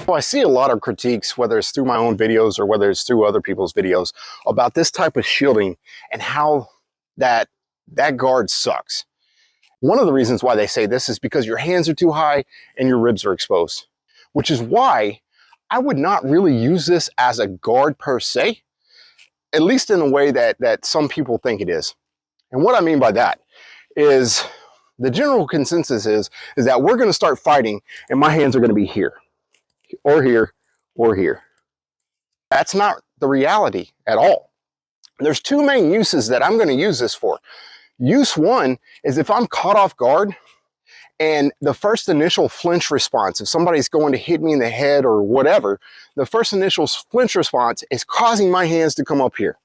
Well, I see a lot of critiques, whether it's through my own videos or whether it's through other people's videos, about this type of shielding and how that guard sucks. One of the reasons why they say this is because your hands are too high and your ribs are exposed, which is why I would not really use this as a guard per se, at least in the way that some people think it is. And what I mean by that is the general consensus is that we're going to start fighting and my hands are going to be here or here or here. That's not the reality at all. There's two main uses that I'm going to use this for. Use one is if I'm caught off guard and the first initial flinch response, if somebody's going to hit me in the head or whatever, the first initial flinch response is causing my hands to come up here.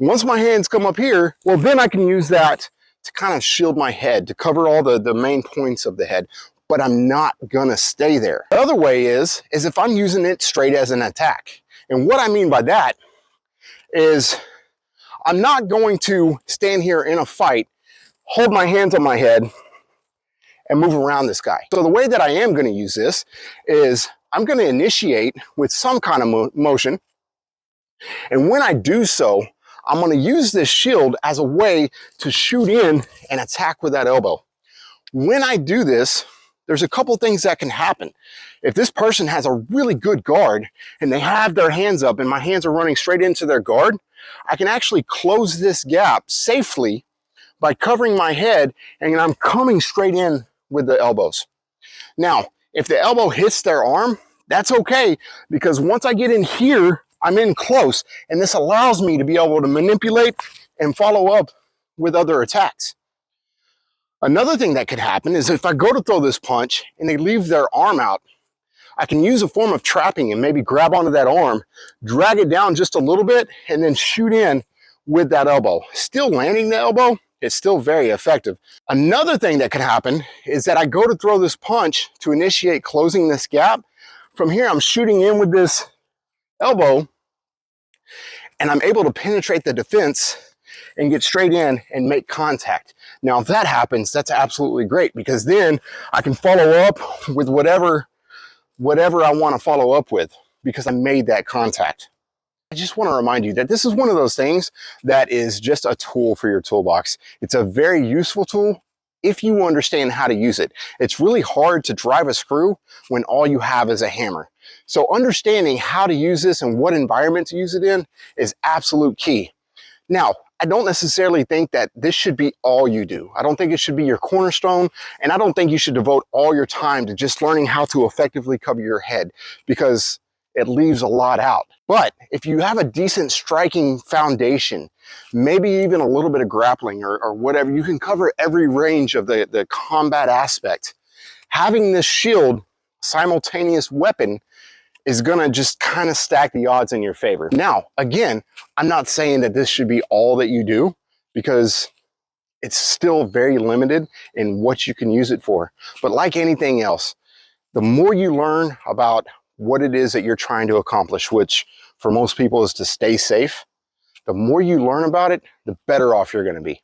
Once my hands come up here, well, then I can use that to kind of shield my head, to cover all the main points of the head, but I'm not gonna stay there. The other way is if I'm using it straight as an attack. And what I mean by that is I'm not going to stand here in a fight, hold my hands on my head, and move around this guy. So the way that I am gonna use this is I'm gonna initiate with some kind of motion, and when I do so, I'm going to use this shield as a way to shoot in and attack with that elbow. When I do this, there's a couple things that can happen. If this person has a really good guard and they have their hands up and my hands are running straight into their guard, I can actually close this gap safely by covering my head and I'm coming straight in with the elbows. Now, if the elbow hits their arm, that's okay, because once I get in here, I'm in close, and this allows me to be able to manipulate and follow up with other attacks. Another thing that could happen is if I go to throw this punch and they leave their arm out, I can use a form of trapping and maybe grab onto that arm, drag it down just a little bit, and then shoot in with that elbow. Still landing the elbow, it's still very effective. Another thing that could happen is that I go to throw this punch to initiate closing this gap. From here, I'm shooting in with this elbow, and I'm able to penetrate the defense and get straight in and make contact. Now, if that happens, that's absolutely great, because then I can follow up with whatever I want to follow up with, because I made that contact. I just want to remind you that this is one of those things that is just a tool for your toolbox. It's a very useful tool if you understand how to use it. It's really hard to drive a screw when all you have is a hammer. So understanding how to use this and what environment to use it in is absolute key. Now, I don't necessarily think that this should be all you do. I don't think it should be your cornerstone, and I don't think you should devote all your time to just learning how to effectively cover your head, because it leaves a lot out. But if you have a decent striking foundation, maybe even a little bit of grappling or whatever, you can cover every range of the combat aspect. Having this shield, simultaneous weapon, is gonna just kind of stack the odds in your favor. Now, again, I'm not saying that this should be all that you do, because it's still very limited in what you can use it for. But like anything else, the more you learn about what it is that you're trying to accomplish, which for most people is to stay safe, the more you learn about it, the better off you're gonna be.